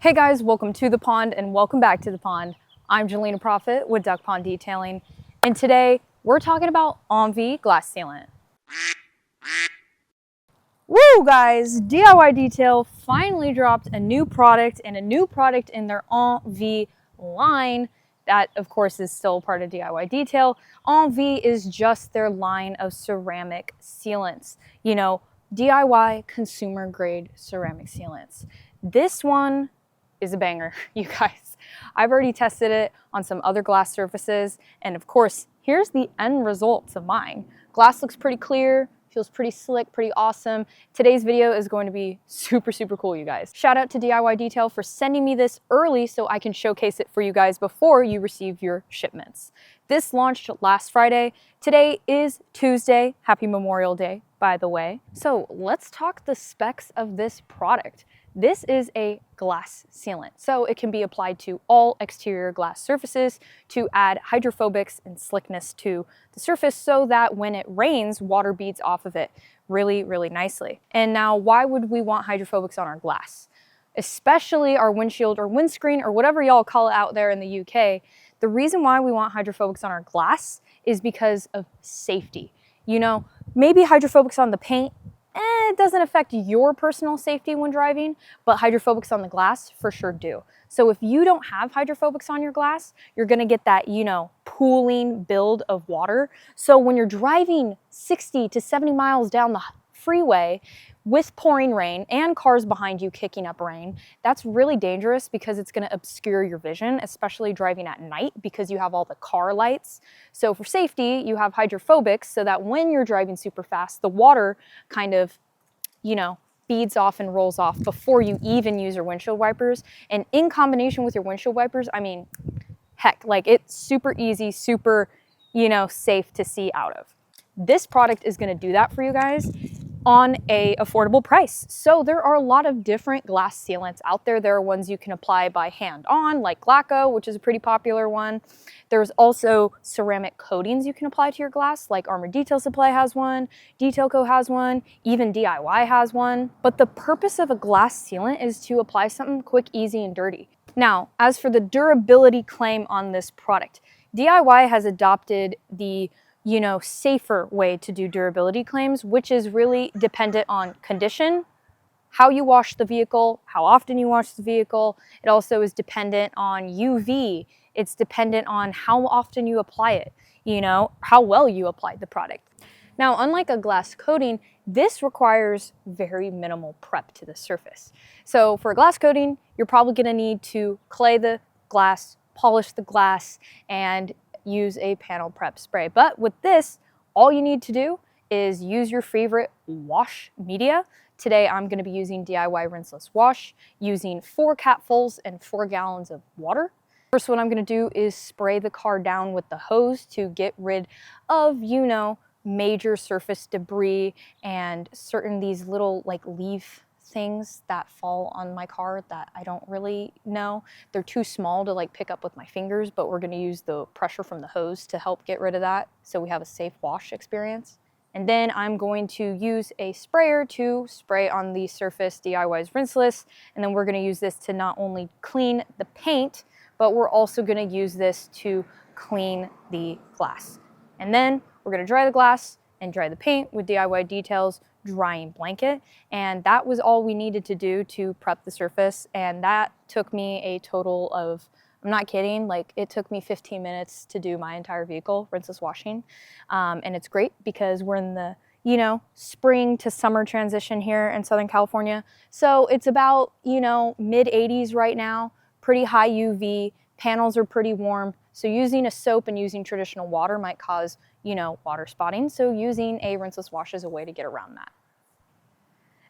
Hey guys, welcome to the pond and welcome back to the pond. I'm Jelena Profit with Duck Pond Detailing, and today we're talking about Envie Glass Sealant. Woo guys, DIY Detail finally dropped a new product and a new product in their Envie line. That of course is still part of DIY Detail. Envie is just their line of ceramic sealants. You know, DIY consumer grade ceramic sealants. This one is a banger, you guys. I've already tested it on some other glass surfaces, and of course, here's the end results of mine. Glass looks pretty clear, feels pretty slick, pretty awesome. Today's video is going to be super cool, you guys. Shout out to DIY Detail for sending me this early so I can showcase it for you guys before you receive your shipments. This launched last Friday. Today is Tuesday. Happy Memorial Day, by the way. So let's talk the specs of this product. This is a glass sealant, so it can be applied to all exterior glass surfaces to add hydrophobics and slickness to the surface so that when it rains, water beads off of it really nicely. And now, why would we want hydrophobics on our glass? Especially our windshield or windscreen or whatever y'all call it out there in the UK. The reason why we want hydrophobics on our glass is because of safety. You know, maybe hydrophobics on the paint, it doesn't affect your personal safety when driving, but hydrophobics on the glass for sure do. So if you don't have hydrophobics on your glass, you're gonna get that, you know, pooling build of water. So when you're driving 60 to 70 miles down the freeway with pouring rain and cars behind you kicking up rain, that's really dangerous because it's gonna obscure your vision, especially driving at night because you have all the car lights. So for safety, you have hydrophobics so that when you're driving super fast, the water kind of, you know, beads off and rolls off before you even use your windshield wipers. And in combination with your windshield wipers, I mean, heck, like it's super easy, super, you know, safe to see out of. This product is gonna do that for you guys on a affordable price. So there are a lot of different glass sealants out there. There are ones you can apply by hand on, like Glaco, which is a pretty popular one. There's also ceramic coatings you can apply to your glass, like Armor Detail Supply has one, Detail Co has one, even DIY has one. But the purpose of a glass sealant is to apply something quick, easy, and dirty. Now, as for the durability claim on this product, DIY has adopted the safer way to do durability claims, which is really dependent on condition, how you wash the vehicle, how often you wash the vehicle. It also is dependent on UV. It's dependent on how often you apply it, you know, how well you applied the product. Now, unlike a glass coating, this requires very minimal prep to the surface. So for a glass coating, you're probably gonna need to clay the glass, polish the glass, and use a panel prep spray. But with this, all you need to do is use your favorite wash media. Today, I'm gonna be using DIY Rinseless Wash, using 4 capfuls and 4 gallons of water. First, what I'm gonna do is spray the car down with the hose to get rid of, you know, major surface debris and certain these little like leaf things that fall on my car that I don't really know. They're too small to like pick up with my fingers, but we're gonna use the pressure from the hose to help get rid of that so we have a safe wash experience. And then I'm going to use a sprayer to spray on the surface DIY's Rinseless, and then we're gonna use this to not only clean the paint, but we're also gonna use this to clean the glass. And then we're gonna dry the glass and dry the paint with DIY Detail's drying blanket, and that was all we needed to do to prep the surface. And that took me a total of, I'm not kidding, like it took me 15 minutes to do my entire vehicle rinseless washing. And it's great because we're in the, you know, spring to summer transition here in Southern California. So it's about, you know, mid 80s right now, pretty high UV, panels are pretty warm. So using a soap and using traditional water might cause, you know, water spotting. So using a rinseless wash is a way to get around that.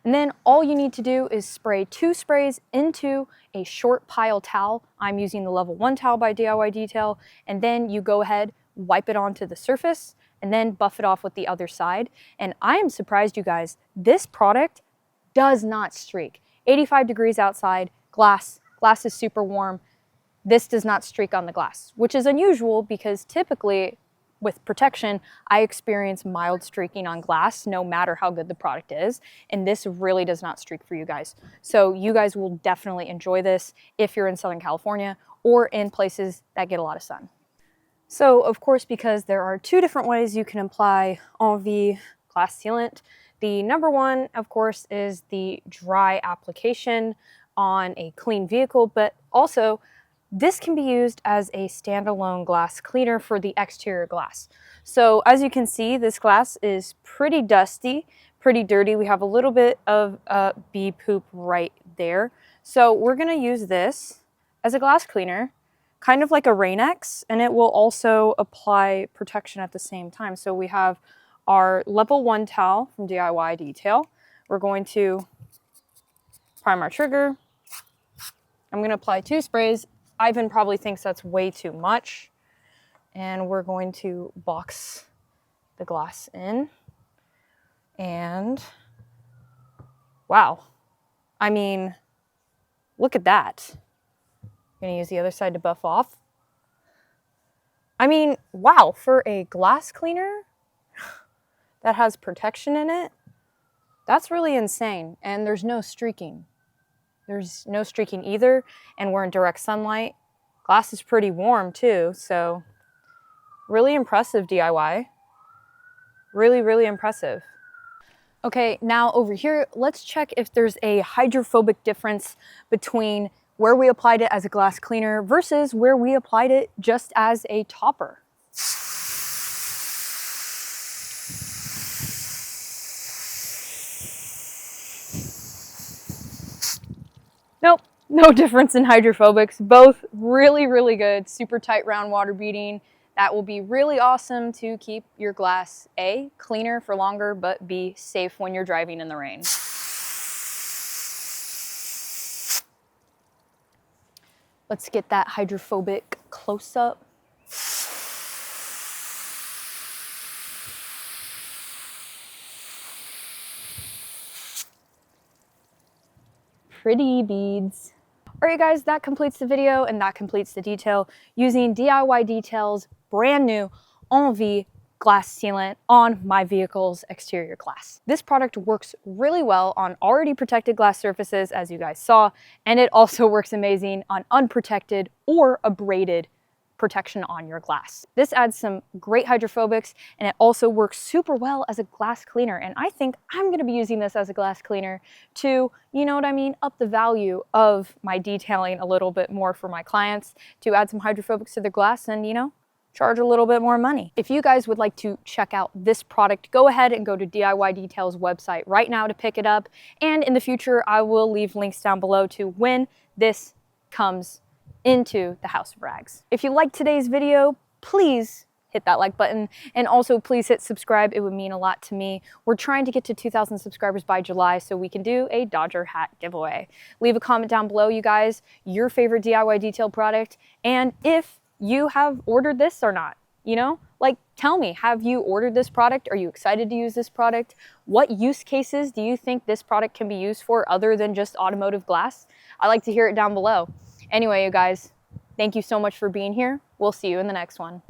And then all you need to do is spray 2 sprays into a short pile towel. I'm using the level 1 towel by DIY Detail. And then you go ahead, wipe it onto the surface, and then buff it off with the other side. And I am surprised, you guys, this product does not streak. 85 degrees outside, glass is super warm. This does not streak on the glass, which is unusual because typically with protection, I experience mild streaking on glass no matter how good the product is, and this really does not streak for you guys. So you guys will definitely enjoy this if you're in Southern California or in places that get a lot of sun. So of course, because there are two different ways you can apply Envie Glass Sealant, the number one, of course, is the dry application on a clean vehicle, but also this can be used as a standalone glass cleaner for the exterior glass. So as you can see, this glass is pretty dusty, pretty dirty. We have a little bit of bee poop right there. So we're gonna use this as a glass cleaner, kind of like a Rain-X, and it will also apply protection at the same time. So we have our level 1 towel from DIY Detail. We're going to prime our trigger. I'm gonna apply 2 sprays. Ivan probably thinks that's way too much. And we're going to box the glass in. And wow, I mean, look at that. I'm gonna use the other side to buff off. I mean, wow, for a glass cleaner that has protection in it, that's really insane. And there's no streaking. There's no streaking either, and we're in direct sunlight. Glass is pretty warm too, so really impressive DIY. Really, really impressive. Okay, now over here, let's check if there's a hydrophobic difference between where we applied it as a glass cleaner versus where we applied it just as a topper. Nope, no difference in hydrophobics. Both really, really good. Super tight round water beading. That will be really awesome to keep your glass A, cleaner for longer, but B, safe when you're driving in the rain. Let's get that hydrophobic close up. Pretty beads. All right, guys, that completes the video and that completes the detail using DIY Detail's brand new Envie Glass Sealant on my vehicle's exterior glass. This product works really well on already protected glass surfaces, as you guys saw, and it also works amazing on unprotected or abraded protection on your glass. This adds some great hydrophobics, and it also works super well as a glass cleaner. And I think I'm gonna be using this as a glass cleaner to, you know what I mean, up the value of my detailing a little bit more for my clients, to add some hydrophobics to their glass and, you know, charge a little bit more money. If you guys would like to check out this product, go ahead and go to DIY Detail's website right now to pick it up. And in the future, I will leave links down below to when this comes into the House of Rags. If you liked today's video, please hit that like button, and also please hit subscribe. It would mean a lot to me. We're trying to get to 2,000 subscribers by July so we can do a Dodger hat giveaway. Leave a comment down below, you guys, your favorite DIY Detail product, and if you have ordered this or not. You know, like, tell me, have you ordered this product? Are you excited to use this product? What use cases do you think this product can be used for other than just automotive glass? I'd like to hear it down below. Anyway, you guys, thank you so much for being here. We'll see you in the next one.